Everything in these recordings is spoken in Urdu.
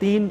3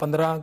15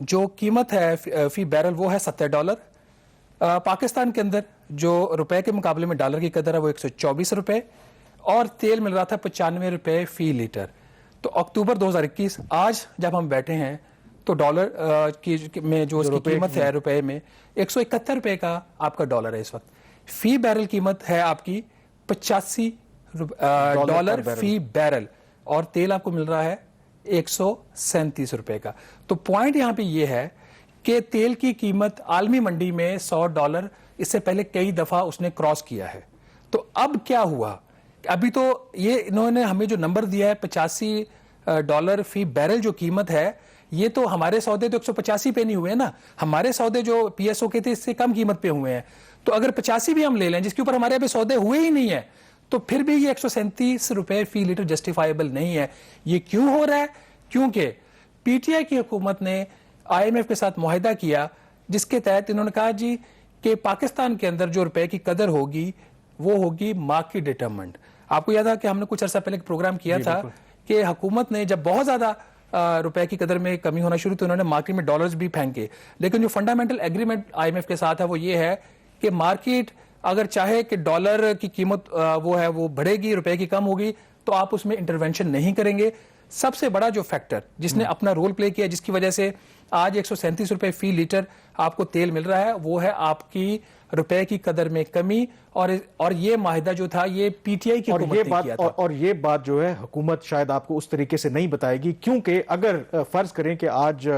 جو قیمت ہے فی بیرل وہ ہے $70. پاکستان کے اندر جو روپے کے مقابلے میں ڈالر کی قدر ہے وہ 124 روپے اور تیل مل رہا تھا 95 روپے فی لیٹر. تو اکتوبر 2021 آج جب ہم بیٹھے ہیں تو ڈالر میں جو اس کی قیمت ہے روپے میں 171 روپے کا آپ کا ڈالر ہے اس وقت. فی بیرل قیمت ہے آپ کی 85 ڈالر فی بیرل اور تیل آپ کو مل رہا ہے 137 روپے کا. تو پوائنٹ یہاں پہ یہ ہے کہ تیل کی قیمت عالمی منڈی میں $100 اس سے پہلے کئی دفعہ اس نے کراس کیا ہے. تو اب کیا ہوا؟ ابھی تو یہ انہوں نے ہمیں جو نمبر دیا ہے $85 فی بیرل جو قیمت ہے, یہ تو ہمارے سودے تو 185 پہ نہیں ہوئے نا, ہمارے سودے جو پی ایس او کے تھے اس سے کم قیمت پہ ہوئے ہیں. تو اگر 85 بھی ہم لے لیں جس کے اوپر ہمارے ابھی سودے ہوئے ہی نہیں ہے تو پھر بھی یہ 137 روپے فی لیٹر جسٹیفائیبل نہیں ہے. یہ کیوں ہو رہا ہے؟ کیونکہ پی ٹی آئی کی حکومت نے آئی ایم ایف کے ساتھ معاہدہ کیا جس کے تحت انہوں نے کہا جی کہ پاکستان کے اندر جو روپے کی قدر ہوگی وہ ہوگی مارکیٹ ڈیٹرمنڈ. آپ کو یاد ہے کہ ہم نے کچھ عرصہ پہلے ایک پروگرام کیا تھا کہ حکومت نے جب بہت زیادہ روپے کی قدر میں کمی ہونا شروع تو انہوں نے مارکیٹ میں ڈالرز بھی پھینکے, لیکن جو fundamental agreement I M F کے ساتھ ہے وہ یہ ہے کہ مارکیٹ اگر چاہے کہ ڈالر کی قیمت وہ بڑھے گی, روپے کی کم ہوگی تو آپ اس میں انٹرونشن نہیں کریں گے. سب سے بڑا جو فیکٹر جس نے اپنا رول پلے کیا جس کی وجہ سے آج 137 روپے فی لیٹر آپ کو تیل مل رہا ہے وہ ہے آپ کی روپے کی قدر میں کمی, اور یہ معاہدہ جو تھا یہ پی ٹی آئی کی حکومت نے کیا تھا. اور یہ بات جو ہے حکومت شاید آپ کو اس طریقے سے نہیں بتائے گی, کیونکہ اگر فرض کریں کہ آج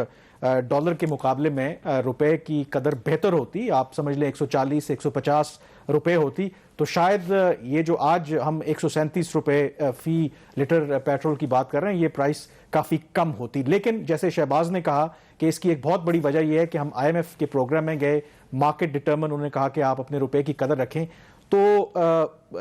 ڈالر کے مقابلے میں روپے کی قدر بہتر ہوتی, آپ سمجھ لیں 140 سے 150 روپے ہوتی, تو شاید یہ جو آج ہم 137 روپے فی لیٹر پیٹرول کی بات کر رہے ہیں یہ پرائس کافی کم ہوتی. لیکن جیسے شہباز نے کہا کہ اس کی ایک بہت بڑی وجہ یہ ہے کہ ہم آئی ایم ایف کے پروگرام میں گئے, مارکیٹ ڈٹرمن, انہوں نے کہا کہ آپ اپنے روپے کی قدر رکھیں. تو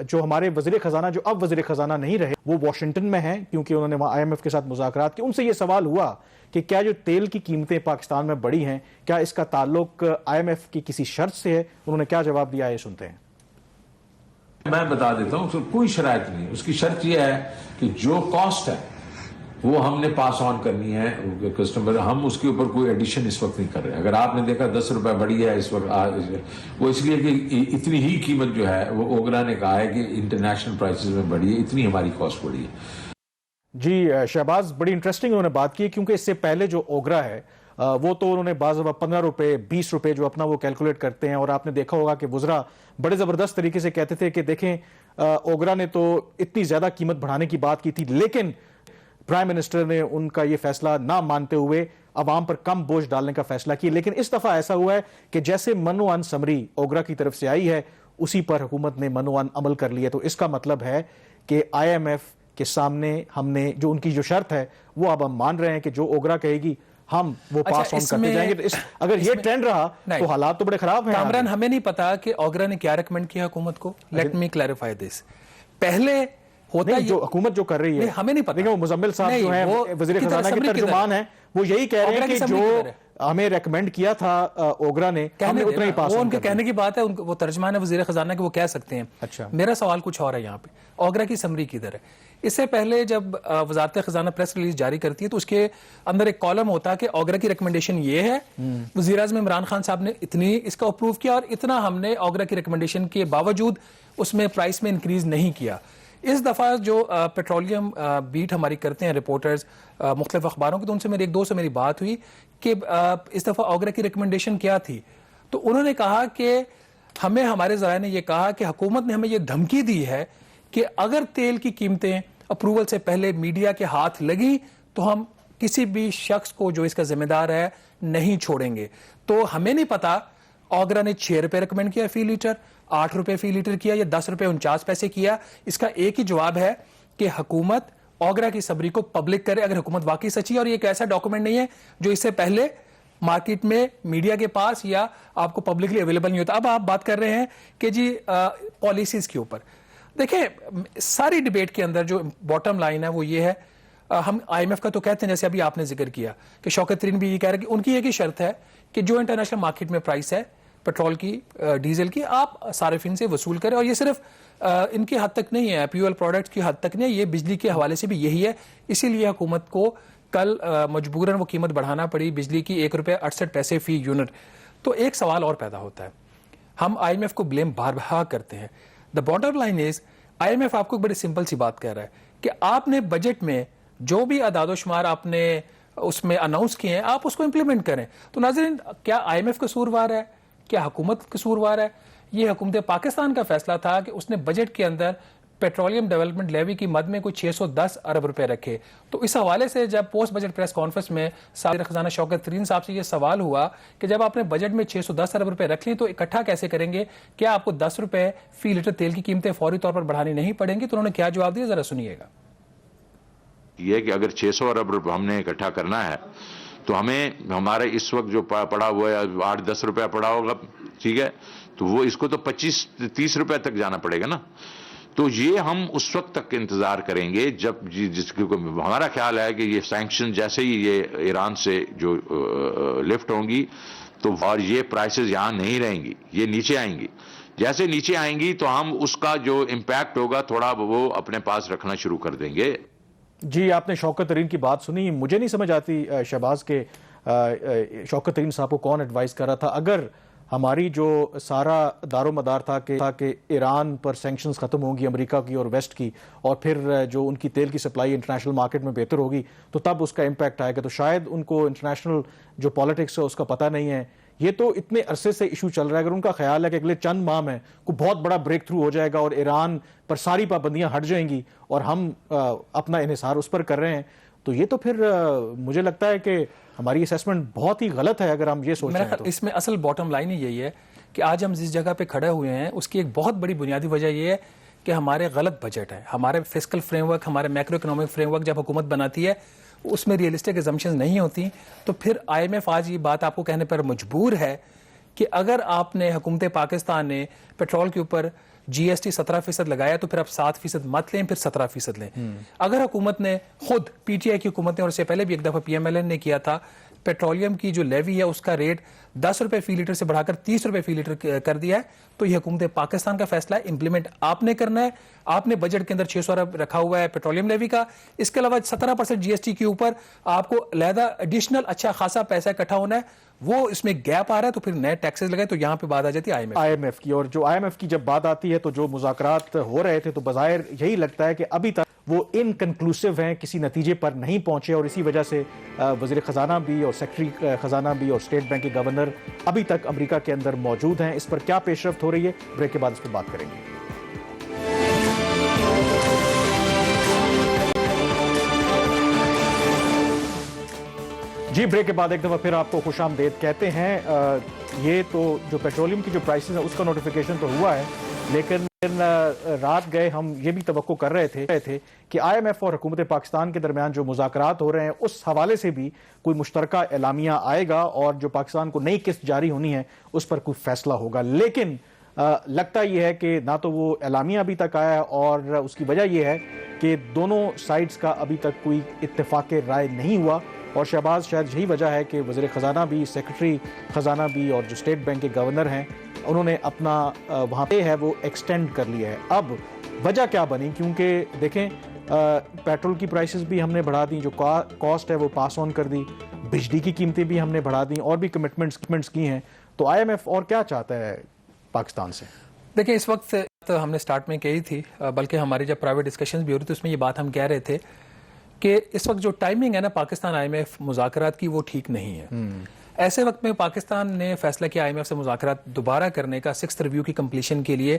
جو ہمارے وزیر خزانہ جو اب وزیر خزانہ نہیں رہے وہ واشنگٹن میں ہیں کیونکہ انہوں نے وہاں آئی ایم ایف کے ساتھ مذاکرات کیے. ان سے یہ سوال ہوا کہ کیا جو تیل کی قیمتیں پاکستان میں بڑھی ہیں کیا اس کا تعلق آئی ایم ایف کی کسی شرط سے ہے؟ انہوں نے کیا جواب دیا ہے سنتے ہیں. میں بتا دیتا ہوں, کوئی شرائط نہیں. اس کی شرط یہ ہے کہ جو کاسٹ ہے وہ ہم نے پاس آن کرنی ہے کسٹمر, ہم اس کے اوپر کوئی ایڈیشن اس وقت نہیں کر رہے. اگر آپ نے دیکھا 10 روپے بڑھی ہے اس وقت, وہ اس لیے کہ اتنی ہی قیمت جو ہے وہ اوگرا نے کہا ہے کہ انٹرنیشنل پرائسز میں بڑھی ہے, اتنی ہماری کاسٹ بڑھی ہے. جی شہباز, بڑی انٹرسٹنگ انہوں نے بات کی کیونکہ اس سے پہلے جو اوگرا ہے وہ تو انہوں نے بعض دفعہ 15 روپے 20 روپے جو اپنا وہ کیلکولیٹ کرتے ہیں, اور آپ نے دیکھا ہوگا کہ وزراء بڑے زبردست طریقے سے کہتے تھے کہ دیکھیں اوگرا نے تو اتنی زیادہ قیمت بڑھانے کی بات کی تھی لیکن پرائم منسٹر نے ان کا یہ فیصلہ نہ مانتے ہوئے عوام پر کم بوجھ ڈالنے کا فیصلہ کیا. لیکن اس دفعہ ایسا ہوا ہے کہ جیسے منوان سمری اوگرا کی طرف سے آئی ہے اسی پر حکومت نے منوان عمل کر لیا. تو اس کا مطلب ہے کہ آئی ایم ایف کے سامنے ہم نے جو ان کی جو شرط ہے وہ اب ہم مان رہے ہیں کہ جو اوگرا کہے گی ہم وہ پاس آن کرتے جائیں گے. اگر یہ ٹرینڈ رہا تو حالات تو بڑے خراب ہیں. کامران, ہمیں نہیں پتا کہ اوگرا نے کیا ریکمینڈ کیا حکومت کو. Let me clarify this. پہلے ہوتا جو حکومت جو کر رہی ہے ہمیں نہیں پتا. وہ مزمل صاحب جو ہیں وزیر خزانہ کے ترجمان ہیں وہ یہی کہہ رہے ہیں کہ جو ہمیں ریکمینڈ کیا تھا اوگرا نے ہم نے اتنا ہی پاس. وہ ان کے کہنے کی بات ہے, وہ ترجمان ہے وزیر خزانہ کے, وہ کہہ سکتے ہیں. اچھا, میرا سوال کچھ اور ہے یہاں پہ. اوگرا کی سمری کدھر ہے؟ اس سے پہلے جب وزارت خزانہ پریس ریلیز جاری کرتی ہے تو اس کے اندر ایک کالم ہوتا ہے کہ اوگرا کی ریکمنڈیشن یہ ہے, وزیر اعظم عمران خان صاحب نے اتنی اس کا اپروو کیا اور اتنا ہم نے اوگرا کی ریکمنڈیشن کے باوجود اس میں پرائس میں انکریز نہیں کیا. اس دفعہ جو پیٹرولیم بیٹ ہماری کرتے ہیں رپورٹرز مختلف اخباروں کے, تو ان سے میری ایک دوست سے میری بات ہوئی کہ اس دفعہ اوگرا کی ریکمنڈیشن کیا تھی. تو انہوں نے کہا کہ ہمیں ہمارے ذرائع نے یہ کہا کہ حکومت نے ہمیں یہ دھمکی دی ہے کہ اگر تیل کی قیمتیں اپروول سے پہلے میڈیا کے ہاتھ لگی تو ہم کسی بھی شخص کو جو اس کا ذمہ دار ہے نہیں چھوڑیں گے. تو ہمیں نہیں پتا اوگرا نے 6 روپے ریکمینڈ کیا فی لیٹر, 8 روپے فی لیٹر کیا یا 10 روپے 49 پیسے کیا. اس کا ایک ہی جواب ہے کہ حکومت اوگرا کی سمری کو پبلک کرے اگر حکومت واقعی سچی ہے, اور یہ ایک ایسا ڈاکومنٹ نہیں ہے جو اس سے پہلے مارکیٹ میں میڈیا کے پاس یا آپ کو پبلکلی اویلیبل نہیں ہوتا. اب آپ بات کر رہے ہیں کہ جی پالیسیز کے اوپر. دیکھیں ساری ڈیبیٹ کے اندر جو باٹم لائن ہے وہ یہ ہے, ہم آئی ایم ایف کا تو کہتے ہیں جیسے ابھی آپ نے ذکر کیا کہ شوکت ترین بھی یہ کہہ رہے ہیں کہ ان کی ایک ہی شرط ہے کہ جو انٹرنیشنل مارکیٹ میں پرائس ہے پیٹرول کی ڈیزل کی آپ صارفین سے وصول کریں. اور یہ صرف ان کی حد تک نہیں ہے, پیول پروڈکٹس کی حد تک نہیں ہے, یہ بجلی کے حوالے سے بھی یہی ہے. اسی لیے حکومت کو کل مجبوراً وہ قیمت بڑھانا پڑی بجلی کی 1.68 فی یونٹ. تو ایک سوال اور پیدا ہوتا ہے, ہم آئی ایم ایف کو بلیم بار بار کرتے ہیں. The bottom line is I M F آپ کو بڑی سمپل سی بات کہہ رہا ہے کہ آپ نے بجٹ میں جو بھی اعداد و شمار آپ نے اس میں اناؤنس کیے ہیں آپ اس کو امپلیمنٹ کریں. تو ناظرین, کیا آئی ایم ایف قصوروار ہے, کیا حکومت قصوروار ہے؟ یہ حکومت پاکستان کا فیصلہ تھا کہ اس نے بجٹ کے اندر پیٹرولیم ڈیولپمنٹ لیوی کی مد میں کوئی 610 ارب روپے رکھے. تو اس حوالے سے جب پوسٹ بجٹ پریس کانفرنس میں صدر خزانہ شوکت ترین صاحب سے یہ سوال ہوا کہ جب آپ نے بجٹ میں 610 ارب روپے رکھ لی تو اکٹھا کیسے کریں گے, کیا آپ کو 10 روپے فی لیٹر تیل کی قیمتیں فوری طور پر بڑھانی نہیں پڑیں گی؟ تو انہوں نے کیا جواب دیا, ذرا سنیے گا. یہ کہ اگر 600 ارب روپے ہم نے اکٹھا کرنا ہے تو ہمیں ہمارے اس وقت جو پڑا ہوا ہے 8-10 روپے پڑا ہوگا, ٹھیک ہے, تو وہ اس کو تو 25-30 روپے تک جانا پڑے گا نا. تو یہ ہم اس وقت تک انتظار کریں گے جب جس کو ہمارا خیال ہے کہ یہ سینکشن جیسے ہی یہ ایران سے جو لفٹ ہوں گی تو اور یہ پرائسز یہاں نہیں رہیں گی, یہ نیچے آئیں گی. جیسے نیچے آئیں گی تو ہم اس کا جو امپیکٹ ہوگا تھوڑا وہ اپنے پاس رکھنا شروع کر دیں گے. جی, آپ نے شوکت ترین کی بات سنی. مجھے نہیں سمجھ آتی شہباز کے شوکت ترین صاحب کو کون ایڈوائز کر رہا تھا. اگر ہماری جو سارا دار و مدار تھا کہ ایران پر سینکشنز ختم ہوں گی امریکہ کی اور ویسٹ کی, اور پھر جو ان کی تیل کی سپلائی انٹرنیشنل مارکیٹ میں بہتر ہوگی تو تب اس کا امپیکٹ آئے گا, تو شاید ان کو انٹرنیشنل جو پالیٹکس ہے اس کا پتہ نہیں ہے. یہ تو اتنے عرصے سے ایشو چل رہا ہے. اگر ان کا خیال ہے کہ اگلے چند ماہ میں کوئی بہت بڑا بریک تھرو ہو جائے گا اور ایران پر ساری پابندیاں ہٹ جائیں گی اور ہم اپنا انحصار اس پر کر رہے ہیں, تو یہ تو پھر مجھے لگتا ہے کہ ہماری اسیسمنٹ بہت ہی غلط ہے اگر ہم یہ سوچ رہے ہیں. اس میں اصل باٹم لائن ہی یہی ہے کہ آج ہم جس جگہ پہ کھڑے ہوئے ہیں اس کی ایک بہت بڑی بنیادی وجہ یہ ہے کہ ہمارے غلط بجٹ ہے. ہمارے فسکل فریم ورک, ہمارے میکرو اکنامک فریم ورک جب حکومت بناتی ہے اس میں ریئلسٹک ایزمپشنز نہیں ہوتی, تو پھر آئی ایم ایف آج یہ بات آپ کو کہنے پر مجبور ہے کہ اگر آپ نے حکومت پاکستان نے پیٹرول کے اوپر جی ایس ٹی 17% لگایا تو پھر آپ 7% مت لیں, پھر 17% لیں. اگر حکومت نے خود پی ٹی آئی کی حکومت نے, اور اس سے پہلے بھی ایک دفعہ پی ایم ایل این نے کیا تھا, پیٹرولیم کی جو لیوی ہے اس کا ریٹ 10 روپے فی لیٹر سے بڑھا کر 30 روپے فی لیٹر کر دیا ہے, تو یہ حکومت پاکستان کا فیصلہ ہے, امپلیمنٹ آپ نے کرنا ہے. آپ نے بجٹ کے اندر 600 ارب رکھا ہوا ہے پیٹرولیم لیوی کا, اس کے علاوہ 17% جی ایس ٹی کے اوپر آپ کو علیحدہ ایڈیشنل اچھا خاصا پیسہ اکٹھا ہونا ہے, وہ اس میں گیپ آ رہا ہے, تو پھر نئے ٹیکسز لگائے. تو یہاں پہ بات آ جاتی ہے آئی ایم ایف کی. اور جو آئی ایم ایف کی جب بات آتی ہے تو جو مذاکرات ہو رہے تھے تو بظاہر یہی لگتا ہے کہ ابھی تک وہ انکنکلوسیو ہیں, کسی نتیجے پر نہیں پہنچے, اور اسی وجہ سے وزیر خزانہ بھی اور سیکرٹری خزانہ بھی اور اسٹیٹ بینک کے گورنر ابھی تک امریکہ کے اندر موجود ہیں. اس پر کیا پیش رفت ہو رہی ہے, بریک کے بعد اس پر بات کریں گے. جی, بریک کے بعد ایک دفعہ پھر آپ کو خوش آمدید کہتے ہیں. یہ تو جو پیٹرولیم کی جو پرائسز ہیں اس کا نوٹیفیکیشن تو ہوا ہے, لیکن رات گئے ہم یہ بھی توقع کر رہے تھے کہ آئی ایم ایف اور حکومت پاکستان کے درمیان جو مذاکرات ہو رہے ہیں اس حوالے سے بھی کوئی مشترکہ اعلامیہ آئے گا اور جو پاکستان کو نئی قسط جاری ہونی ہے اس پر کوئی فیصلہ ہوگا. لیکن لگتا یہ ہے کہ نہ تو وہ اعلامیہ ابھی تک آیا ہے, اور اس کی وجہ یہ ہے کہ دونوں سائڈز کا ابھی تک کوئی اتفاق رائے نہیں ہوا. اور شہباز, شاید یہی وجہ ہے کہ وزیر خزانہ بھی, سیکرٹری خزانہ بھی اور جو اسٹیٹ بینک کے گورنر ہیں انہوں نے اپنا وہاں پہ ہے وہ ایکسٹینڈ کر لیا ہے. اب وجہ کیا بنی, کیونکہ دیکھیں پیٹرول کی پرائسز بھی ہم نے بڑھا دیں, جو کاسٹ ہے وہ پاس آن کر دی, بجلی کی قیمتیں بھی ہم نے بڑھا دیں, اور بھی کمٹمنٹس کی ہیں. تو آئی ایم ایف اور کیا چاہتا ہے پاکستان سے؟ دیکھیں, اس وقت ہم نے سٹارٹ میں کہی تھی, بلکہ ہماری جب پرائیویٹ ڈسکشنز بھی ہو رہی تھی اس میں یہ بات ہم کہہ رہے تھے کہ اس وقت جو ٹائمنگ ہے نا پاکستان آئی ایم ایف مذاکرات کی وہ ٹھیک نہیں ہے. ایسے وقت میں پاکستان نے فیصلہ کیا آئی ایم ایف سے مذاکرات دوبارہ کرنے کا 6th ریویو کی کمپلیشن کے لیے,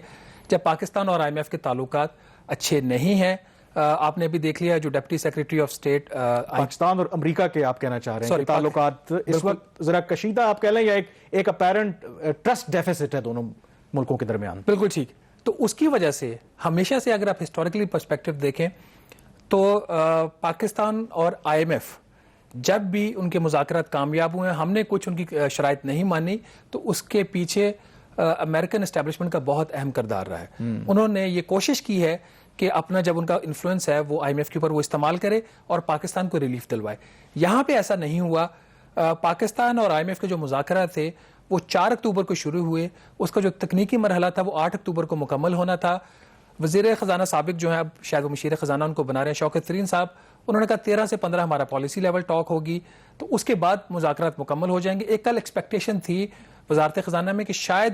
جب پاکستان اور آئی ایم ایف کے تعلقات اچھے نہیں ہیں. آپ نے بھی دیکھ لیا جو deputy secretary of state Pakistan اور امریکہ کے آپ کہنا چاہ رہے ہیں تعلقات اس وقت ذرا کشیدہ آپ کہہ لیں, یا ایک اپیرنٹ ٹرسٹ ڈیفیسٹ ہے دونوں ملکوں کے درمیان. بالکل ٹھیک. تو اس کی وجہ سے ہمیشہ سے اگر آپ ہسٹوریکلی پرسپیکٹو دیکھیں تو پاکستان اور آئی ایم ایف جب بھی ان کے مذاکرات کامیاب ہوئے ہیں, ہم نے کچھ ان کی شرائط نہیں مانی, تو اس کے پیچھے امریکن اسٹیبلشمنٹ کا بہت اہم کردار رہا ہے. انہوں نے یہ کوشش کی ہے کہ اپنا جب ان کا انفلوئنس ہے وہ آئی ایم ایف کے اوپر وہ استعمال کرے اور پاکستان کو ریلیف دلوائے. یہاں پہ ایسا نہیں ہوا. پاکستان اور آئی ایم ایف کے جو مذاکرات تھے وہ 4 اکتوبر کو شروع ہوئے, اس کا جو تکنیکی مرحلہ تھا وہ 8 اکتوبر کو مکمل ہونا تھا. وزیر خزانہ سابق جو ہیں اب شاید وہ مشیر خزانہ ان کو بنا رہے ہیں شوکت ترین صاحب, انہوں نے کہا 13 سے 15 ہمارا پالیسی لیول ٹاک ہوگی, تو اس کے بعد مذاکرات مکمل ہو جائیں گے. ایک کل ایکسپیکٹیشن تھی وزارت خزانہ میں کہ شاید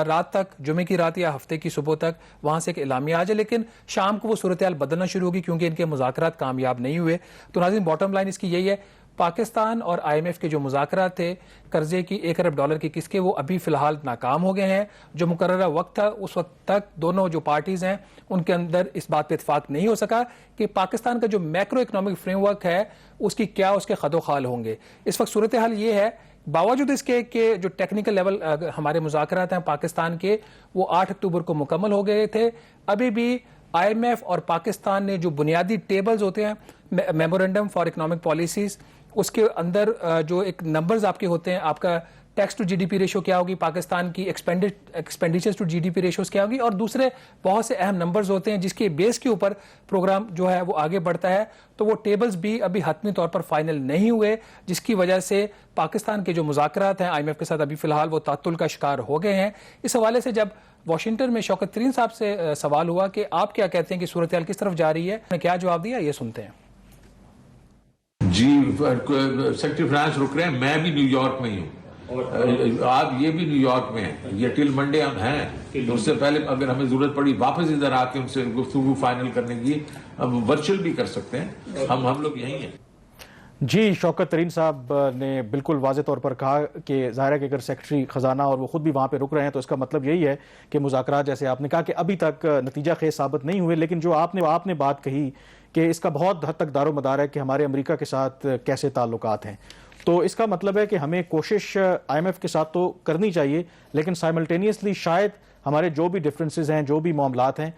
رات تک, جمعے کی رات یا ہفتے کی صبح تک وہاں سے ایک اعلامیہ آ جائے, لیکن شام کو وہ صورتحال بدلنا شروع ہوگی کیونکہ ان کے مذاکرات کامیاب نہیں ہوئے. تو ناظرین باٹم لائن اس کی یہی ہے, پاکستان اور آئی ایم ایف کے جو مذاکرات تھے قرضے کی $1 ارب کی قسط کے, وہ ابھی فی الحال ناکام ہو گئے ہیں. جو مقررہ وقت تھا اس وقت تک دونوں جو پارٹیز ہیں ان کے اندر اس بات پہ اتفاق نہیں ہو سکا کہ پاکستان کا جو میکرو اکنامک فریم ورک ہے اس کی کیا اس کے خد و خال ہوں گے. اس وقت صورتحال یہ ہے باوجود اس کے کہ جو ٹیکنیکل لیول ہمارے مذاکرات ہیں پاکستان کے وہ 8 اکتوبر کو مکمل ہو گئے تھے, ابھی بھی آئی ایم ایف اور پاکستان نے جو بنیادی ٹیبلز ہوتے ہیں میمورنڈم فار اکنامک پالیسیز, اس کے اندر جو ایک نمبرز آپ کے ہوتے ہیں, آپ کا tax to G D P ratio کیا ہوگی, پاکستان کی expenditures to G D P ratios کیا ہوگی, اور دوسرے بہت سے اہم نمبرز ہوتے ہیں جس کے بیس کے اوپر پروگرام جو ہے وہ آگے بڑھتا ہے. تو وہ ٹیبلز بھی ابھی حتمی طور پر فائنل نہیں ہوئے, جس کی وجہ سے پاکستان کے جو مذاکرات ہیں آئی ایم ایف کے ساتھ ابھی فی الحال وہ تعطل کا شکار ہو گئے ہیں. اس حوالے سے جب واشنگٹن میں شوکت ترین صاحب سے سوال ہوا کہ آپ کیا کہتے ہیں کہ صورتحال کس طرف جا رہی ہے, انہوں نے کیا جواب دیا, یہ سنتے ہیں. جی سیکرٹری فنانس رک رہے ہیں, میں بھی نیو یارک میں ہی ہوں, آپ یہ بھی نیو یارک میں ہیں, یہ ٹل منڈے ہم ہیں, اس سے پہلے اگر ہمیں ضرورت پڑی واپس ادھر آ کے ان سے گفتگو فائنل کرنے کی, ہم ورچوئل بھی کر سکتے ہیں, ہم لوگ یہیں ہیں. جی شوکت ترین صاحب نے بالکل واضح طور پر کہا کہ ظاہر ہے کہ اگر سیکرٹری خزانہ اور وہ خود بھی وہاں پہ رک رہے ہیں تو اس کا مطلب یہی ہے کہ مذاکرات جیسے آپ نے کہا کہ ابھی تک نتیجہ خیز ثابت نہیں ہوئے. لیکن جو آپ نے بات کہی کہ اس کا بہت حد تک دار و مدار ہے کہ ہمارے امریکہ کے ساتھ کیسے تعلقات ہیں, تو اس کا مطلب ہے کہ ہمیں کوشش آئی ایم ایف کے ساتھ تو کرنی چاہیے, لیکن سائملٹینیسلی شاید ہمارے جو بھی ڈفرینسز ہیں, جو بھی معاملات ہیں,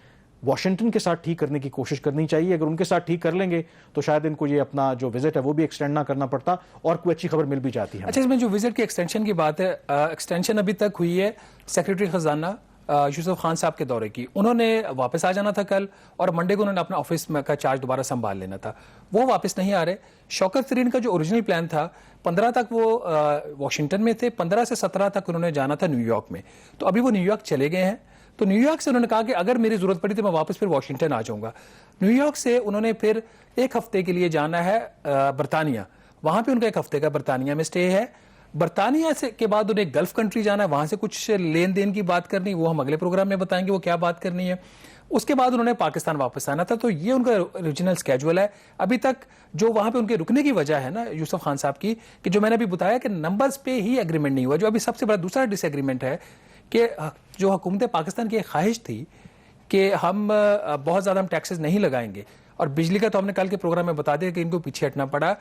واشنگٹن کے ساتھ ٹھیک کرنے کی کوشش کرنی چاہیے. اگر ان کے ساتھ ٹھیک کر لیں گے تو شاید ان کو یہ اپنا جو وزٹ ہے وہ بھی ایکسٹینڈ نہ کرنا پڑتا اور کوئی اچھی خبر مل بھی جاتی ہے. اچھا, اس میں جو وزٹ کی ایکسٹینشن کی بات ہے, ایکسٹینشن ابھی تک ہوئی ہے سیکرٹری خزانہ یوسف خان صاحب کے دورے کی, انہوں نے واپس آ جانا تھا کل, اور منڈے کو انہوں نے اپنا آفس کا چارج دوبارہ سنبھال لینا تھا, وہ واپس نہیں آ رہے. شوکت ترین کا جو اوریجنل پلان تھا 15 تک وہ واشنگٹن میں تھے, 15 سے 17 تک انہوں نے جانا تھا نیو یارک میں, تو ابھی وہ نیو یارک چلے گئے ہیں. تو نیو یارک سے انہوں نے کہا کہ اگر میری ضرورت پڑی تو میں واپس پھر واشنگٹن آ جاؤں گا. نیو یارک سے انہوں نے پھر 1 ہفتے کے لیے جانا ہے برطانیہ, وہاں پہ ان کا 1 ہفتے کا برطانیہ میں سٹے ہے. برطانیہ سے کے بعد انہیں گلف کنٹری جانا ہے, وہاں سے کچھ لین دین کی بات کرنی, وہ ہم اگلے پروگرام میں بتائیں گے وہ کیا بات کرنی ہے. اس کے بعد انہوں نے پاکستان واپس آنا تھا. تو یہ ان کا اوریجنل سکیجول ہے. ابھی تک جو وہاں پہ ان کے رکنے کی وجہ ہے نا یوسف خان صاحب کی, کہ جو میں نے ابھی بتایا کہ نمبرز پہ ہی ایگریمنٹ نہیں ہوا. جو ابھی سب سے بڑا دوسرا ڈس ایگریمنٹ ہے کہ جو حکومت پاکستان کی ایک خواہش تھی کہ ہم بہت زیادہ ہم ٹیکسز نہیں لگائیں گے, اور بجلی کا تو ہم نے کل کے پروگرام میں بتا دیا کہ ان کو پیچھے ہٹنا پڑا,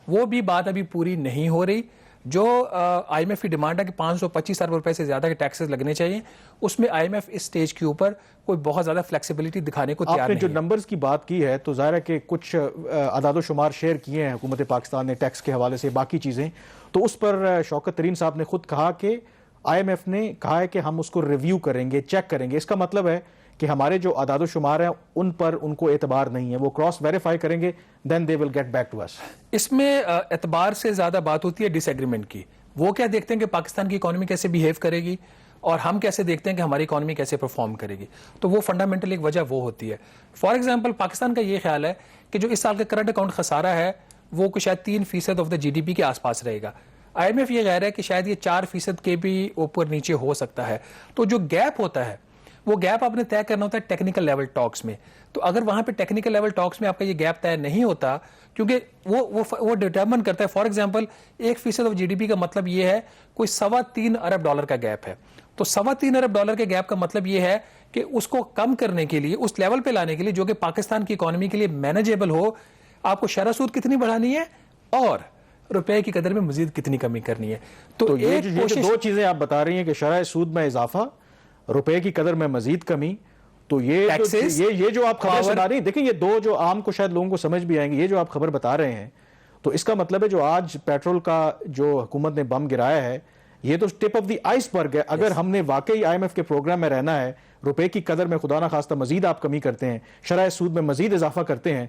وہ بھی بات ابھی پوری نہیں ہو رہی. جو آئی ایم ایف کی ڈیمانڈ ہے کہ 525 ارب روپے سے زیادہ کے ٹیکسز لگنے چاہیے, اس میں آئی ایم ایف اس سٹیج کے اوپر کوئی بہت زیادہ فلیکسیبلٹی دکھانے کو تیار نہیں ہے. آپ نے جو نمبرز کی بات کی ہے تو ظاہر ہے کہ کچھ اعداد و شمار شیئر کیے ہیں حکومت پاکستان نے ٹیکس کے حوالے سے, باقی چیزیں, تو اس پر شوکت ترین صاحب نے خود کہا کہ آئی ایم ایف نے کہا ہے کہ ہم اس کو ریویو کریں گے, چیک کریں گے. اس کا مطلب ہے کہ ہمارے جو اعداد و شمار ہیں ان پر ان کو اعتبار نہیں ہے, وہ کراس ویریفائی کریں گے, دین دے ول گیٹ بیک ٹو اس. اس میں اعتبار سے زیادہ بات ہوتی ہے ڈس ایگریمنٹ کی. وہ کیا دیکھتے ہیں کہ پاکستان کی اکانومی کیسے بیہیو کرے گی, اور ہم کیسے دیکھتے ہیں کہ ہماری اکانومی کیسے پرفارم کرے گی. تو وہ فنڈامنٹل ایک وجہ وہ ہوتی ہے. فار ایگزامپل پاکستان کا یہ خیال ہے کہ جو اس سال کا کرنٹ اکاؤنٹ خسارہ ہے وہ کچھ شاید 3% آف دا جی ڈی پی کے آس پاس رہے گا. آئی ایم ایف یہ غیر ہے کہ شاید یہ 4% کے بھی اوپر نیچے ہو سکتا ہے. تو جو گیپ ہوتا ہے وہ گیپ آپ نے طے کرنا ہوتا ہے ٹیکنیکل لیول ٹاکس میں. تو اگر وہاں پہ ٹیکنیکل لیول ٹاکس میں آپ کا یہ گیپ طے نہیں ہوتا, کیونکہ وہ ڈٹرمن کرتا ہے. For example 1% of G D P کا مطلب یہ ہے کوئی $3.25 ارب کا گیپ ہے. تو $3.25 ارب کے گیپ کا مطلب یہ ہے کہ اس کو کم کرنے کے لیے, اس لیول پہ لانے کے لیے جو کہ پاکستان کی اکانومی کے لیے مینیجیبل ہو, آپ کو شرح سود کتنی بڑھانی ہے اور روپے کی قدر میں مزید کتنی کمی کرنی ہے. تو یہ جو 2 چیزیں آپ بتا رہی ہیں کہ شرح سود میں اضافہ, روپے کی قدر میں مزید کمی, تو یہ جو آپ خبر بتا رہی ہیں, دیکھیں یہ 2 جو عام کو شاید لوگوں کو سمجھ بھی آئیں گے, یہ جو آپ خبر بتا رہے ہیں تو اس کا مطلب ہے جو آج پیٹرول کا جو حکومت نے بم گرایا ہے یہ تو ٹپ آف دی آئس برگ ہے. اگر ہم نے واقعی آئی ایم ایف کے پروگرام میں رہنا ہے, روپے کی قدر میں خدا نہ خواستہ مزید آپ کمی کرتے ہیں, شرح سود میں مزید اضافہ کرتے ہیں,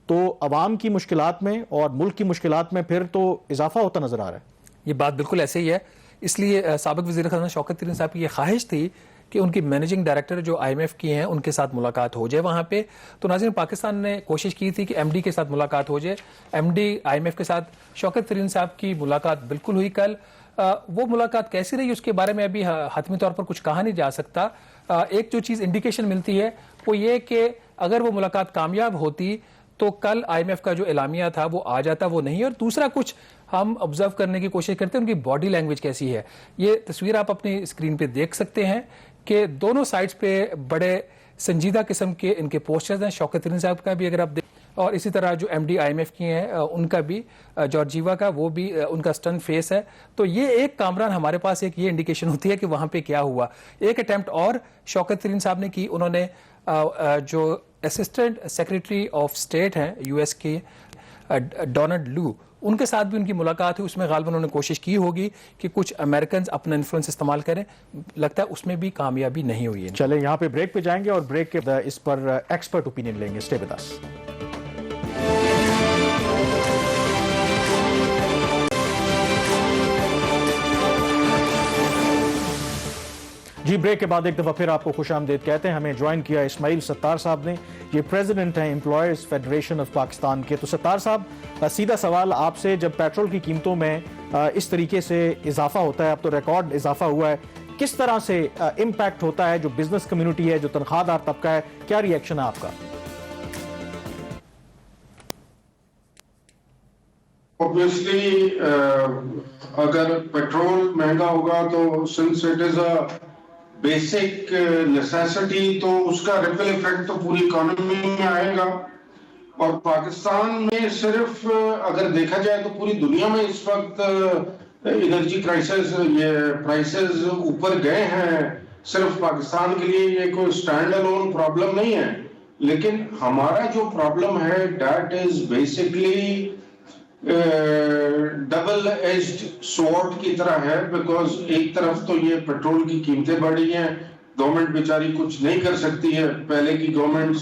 تو عوام کی مشکلات میں اور ملک کی مشکلات میں پھر تو اضافہ ہوتا نظر آ رہا ہے. یہ بات بالکل ایسے ہی ہے. اس لیے سابق وزیر خزانہ شوکت ترین صاحب کی یہ خواہش تھی کہ ان کی مینیجنگ ڈائریکٹر جو IMF کی ہیں ان کے ساتھ ملاقات ہو جائے وہاں پہ. تو ناظرین پاکستان نے کوشش کی تھی کہ MD کے ساتھ ملاقات ہو جائے. MD IMF کے ساتھ شوکت ترین صاحب کی ملاقات بالکل ہوئی کل. وہ ملاقات کیسی رہی اس کے بارے میں ابھی حتمی طور پر کچھ کہا نہیں جا سکتا. ایک جو چیز انڈیکیشن ملتی ہے وہ یہ کہ اگر وہ ملاقات کامیاب ہوتی تو کل IMF کا جو اعلامیہ تھا وہ آ جاتا, وہ نہیں. اور دوسرا کچھ ہم آبزرو کرنے کی کوشش کرتے ہیں ان کی باڈی لینگویج کیسی ہے. یہ تصویر آپ اپنی اسکرین پہ دیکھ سکتے ہیں کہ دونوں سائڈز پہ بڑے سنجیدہ قسم کے ان کے پوسچرز ہیں. شوکت ترین صاحب کا بھی اگر آپ دیکھ, اور اسی طرح جو MD IMF کی ہیں ان کا بھی, جارجیوا کا, وہ بھی ان کا سٹن فیس ہے. تو یہ ایک کامران ہمارے پاس ایک یہ انڈیکیشن ہوتی ہے کہ وہاں پہ کیا ہوا. ایک اٹیمپٹ اور شوکت ترین صاحب نے کی. انہوں نے جو اسسٹنٹ سیکریٹری آف اسٹیٹ ہیں US کے ڈونلڈ لو, ان کے ساتھ بھی ان کی ملاقات ہوئی. اس میں غالباً انہوں نے کوشش کی ہوگی کہ کچھ امریکنز اپنا انفلوئنس استعمال کریں. لگتا ہے اس میں بھی کامیابی نہیں ہوئی ہے. چلیں یہاں پہ بریک پہ جائیں گے اور بریک کے اس پر ایکسپرٹ اوپینین لیں گے. Stay with us. G break کے بعد ایک دفعہ پھر آپ کو خوش آمدید کہتے ہیں. ہمیں جوائن کیا اسماعیل ستار صاحب نے, یہ پریزیڈنٹ ہیں امپلائرز فیڈریشن آف پاکستان کے. تو ستار صاحب سیدھا سوال آپ سے, جب پیٹرول کی قیمتوں میں اس طریقے سے اضافہ ہوتا ہے, اب تو ریکارڈ اضافہ ہوا ہے, کس طرح سے امپیکٹ ہوتا ہے جو بزنس کمیونٹی ہے, جو تنخواہ دار طبقہ ہے, کیا ری ایکشن ہے آپ کا؟ Obviously, اگر پیٹرول مہنگا ہوگا تو since it is a basic necessity تو اس کا ریپل ایفیکٹ تو پوری اکانومی میں آئے گا. اور پاکستان میں صرف اگر دیکھا جائے تو پوری دنیا میں اس وقت انرجی پرائسز اوپر گئے ہیں. صرف پاکستان کے لیے یہ کوئی اسٹینڈ الون پرابلم نہیں ہے, لیکن ہمارا جو پرابلم ہے that is basically double edged sword کی طرح ہے. بیکاز ایک طرف تو یہ پیٹرول کی قیمتیں بڑھی ہیں, گورنمنٹ بیچاری کچھ نہیں کر سکتی ہے. پہلے کی گورنمنٹس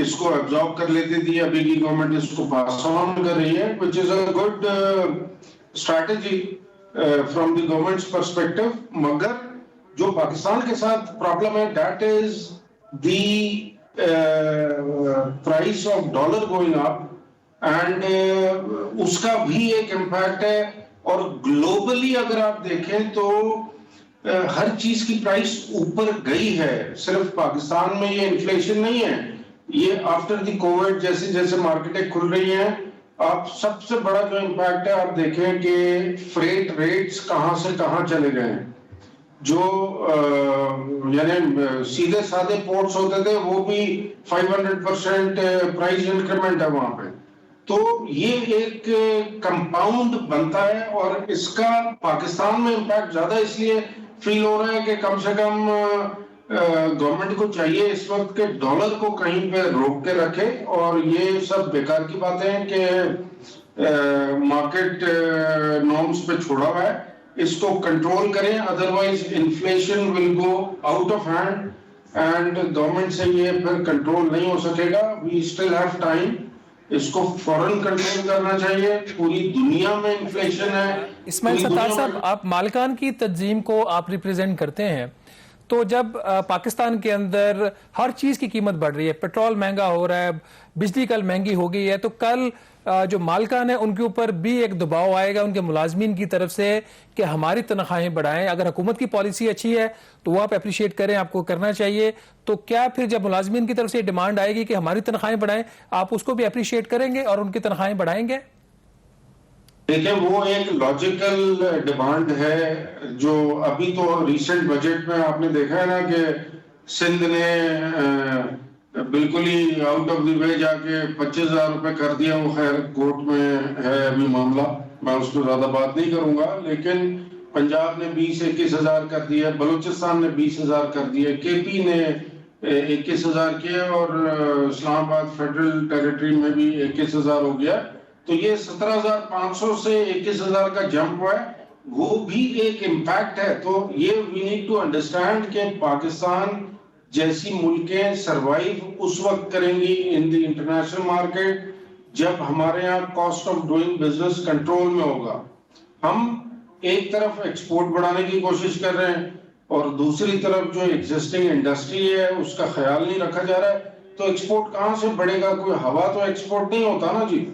اس کو ایبزارب کر لیتی تھی, ابھی کی گورنمنٹ اس کو پاس آن کر رہی ہے, which is a good strategy from the government's perspective. مگر جو پاکستان کے ساتھ پرابلم ہے that is the price of dollar going up. And اس کا بھی ایک امپیکٹ ہے. اور گلوبلی اگر آپ دیکھیں تو ہر چیز کی پرائس اوپر گئی ہے, صرف پاکستان میں یہ انفلیشن نہیں ہے. یہ آفٹر دی کووڈ جیسے جیسے مارکیٹیں کھل رہی ہیں, آپ سب سے بڑا جو امپیکٹ ہے آپ دیکھیں کہ فریٹ ریٹس کہاں سے کہاں چلے گئے ہیں. جو یعنی سیدھے سادے پورٹس ہوتے تھے وہ بھی 500% پرائز انکریمنٹ ہے وہاں پہ. تو یہ ایک کمپاؤنڈ بنتا ہے اور اس کا پاکستان میں امپیکٹ زیادہ اس لیے فیل ہو رہا ہے کہ کم سے کم گورنمنٹ کو چاہیے اس وقت کہ ڈالر کو کہیں پہ روک کے رکھے. اور یہ سب بیکار کی باتیں ہیں کہ مارکیٹ نارمز پہ چھوڑا ہوا ہے, اس کو کنٹرول کریں, otherwise inflation will go out of hand and government سے یہ پھر کنٹرول نہیں ہو سکے گا. وی اسٹل ہیو ٹائم, اس کو فوراً کنٹرول کرنا چاہیے. پوری دنیا میں انفلیشن ہے. اسماعیل ستار صاحب, آپ مالکان کی تنظیم کو آپ ریپریزنٹ کرتے ہیں, تو جب پاکستان کے اندر ہر چیز کی قیمت بڑھ رہی ہے, پیٹرول مہنگا ہو رہا ہے, بجلی کل مہنگی ہو گئی ہے, تو کل جو مالکان ہیں ان کے اوپر بھی ایک دباؤ آئے گا ان کے ملازمین کی طرف سے کہ ہماری تنخواہیں بڑھائیں. اگر حکومت کی پالیسی اچھی ہے تو وہ آپ اپریشیٹ کریں, آپ کو کرنا چاہیے. تو کیا پھر جب ملازمین کی طرف سے ڈیمانڈ آئے گی کہ ہماری تنخواہیں بڑھائیں, آپ اس کو بھی اپریشیٹ کریں گے اور ان کی تنخواہیں بڑھائیں گے؟ دیکھیں وہ ایک لاجیکل ڈیمانڈ ہے جو ابھی تو ریسنٹ بجٹ میں آپ نے دیکھا ہے نا کہ سندھ نے بالکل ہی آؤٹ آف دی وے جا کے 25,000 روپے کر دیا. وہ خیر کورٹ میں ہے ابھی معاملہ, میں اس پہ زیادہ بات نہیں کروں گا. لیکن پنجاب نے 20-21,000 کر دیا, بلوچستان نے 20,000 کر دیا, KP نے 21,000 کیا اور اسلام آباد فیڈرل ٹیریٹری میں بھی 21,000 ہو گیا. تو یہ 17,500 سے 21,000 کا جمپ ہوا ہے, وہ بھی ایک امپیکٹ ہے. تو یہ وی نیڈ ٹو انڈرسٹینڈ کہ پاکستان جیسی ملکیں سروائیو اس وقت کریں گی ان دی انٹرنیشنل مارکیٹ جب ہمارے یہاں cost of doing business control میں ہوگا. ہم ایک طرف ایکسپورٹ بڑھانے کی کوشش کر رہے ہیں, اور دوسری طرف جو ایگزسٹنگ انڈسٹری ہے اس کا خیال نہیں رکھا جا رہا ہے تو ایکسپورٹ کہاں سے بڑھے گا؟ کوئی ہوا تو ایکسپورٹ نہیں ہوتا نا جی.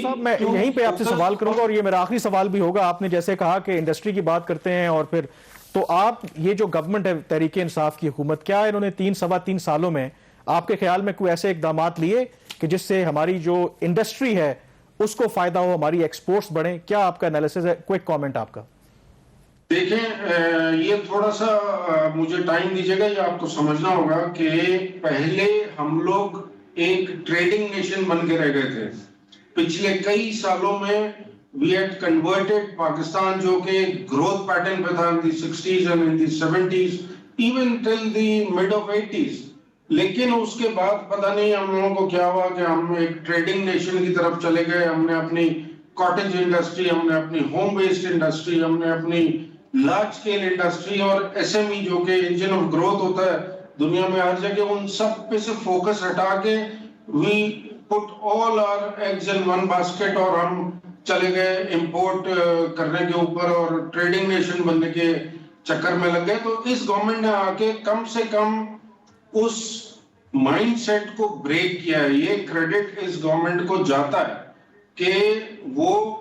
صاحب میں یہیں پہ آپ سے سوال کروں گا اور یہ میرا آخری سوال بھی ہوگا. آپ نے جیسے کہا کہ انڈسٹری کی بات کرتے ہیں اور پھر تو آپ یہ جو گورنمنٹ ہے تحریک انصاف کی حکومت، کیا انہوں نے سوا تین سالوں میں آپ کے خیال میں کوئی ایسے اقدامات لیے کہ جس سے ہماری جو انڈسٹری ہے اس کو فائدہ ہو، ہماری ایکسپورٹس بڑھیں؟ کیا آپ کا انالیسس ہے؟ کوئی کامنٹ آپ کا. دیکھیں یہ تھوڑا سا مجھے ٹائم دیجیے گا، یہ آپ کو سمجھنا ہوگا کہ پہلے ہم لوگ ایک ٹریڈنگ نیشن بن کے رہ گئے تھے. پچھلے کئی سالوں میں we had converted پاکستان جو کہ گروتھ پیٹرن پہ تھا in the 60s and in the 70s even till the mid of 80s. لیکن اس کے بعد پتہ نہیں ہم لوگوں کو کیا ہوا کہ ہم ایک ٹریڈنگ نیشن کی طرف چلے گئے. ہم نے اپنی کاٹیج انڈسٹری، ہم نے اپنی ہوم بیسڈ انڈسٹری، ہم نے اپنی لارج اسکیل انڈسٹری اور ایس ایم ای جو کہ انجن آف گروتھ ہوتا ہے دنیا میں ہر جگہ، ان سب پہ سے فوکس ہٹا کے we put all our eggs in one basket اور ہم چلے گئے امپورٹ کرنے کے اوپر اور ٹریڈنگ نیشن بننے کے چکر میں لگ گئے. تو اس گورنمنٹ نے آ کے کم سے کم اس مائنڈ سیٹ کو بریک کیا ہے. یہ کریڈٹ اس گورنمنٹ کو جاتا ہے کہ وہ،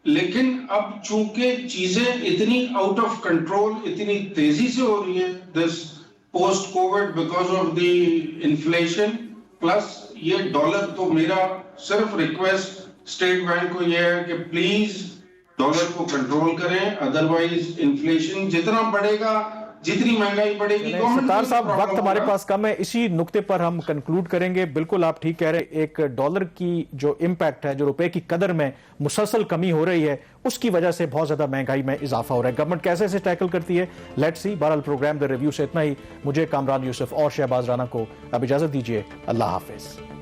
لیکن اب چونکہ چیزیں اتنی آؤٹ آف کنٹرول اتنی تیزی سے ہو رہی ہیں this post Covid because of the inflation plus یہ ڈالر، تو میرا صرف ریکویسٹ اسٹیٹ بینک کو یہ ہے کہ پلیز ڈالر کو کنٹرول کریں، ادروائز انفلیشن جتنا بڑھے گا، جتنی مہنگائی بڑھے گی. ستار صاحب وقت ہمارے پاس کم ہے، اسی نقطے پر ہم کنکلوڈ کریں گے. بالکل آپ ٹھیک کہہ رہے ہیں، ایک ڈالر کی جو امپیکٹ ہے، جو روپے کی قدر میں مسلسل کمی ہو رہی ہے، اس کی وجہ سے بہت زیادہ مہنگائی میں اضافہ ہو رہا ہے. گورنمنٹ کیسے اسے ٹیکل کرتی ہے، لیٹس سی. بہرحال پروگرام دا ریویو سے اتنا ہی. مجھے کامران یوسف اور شہباز رانا کو اب اجازت دیجیے. اللہ حافظ.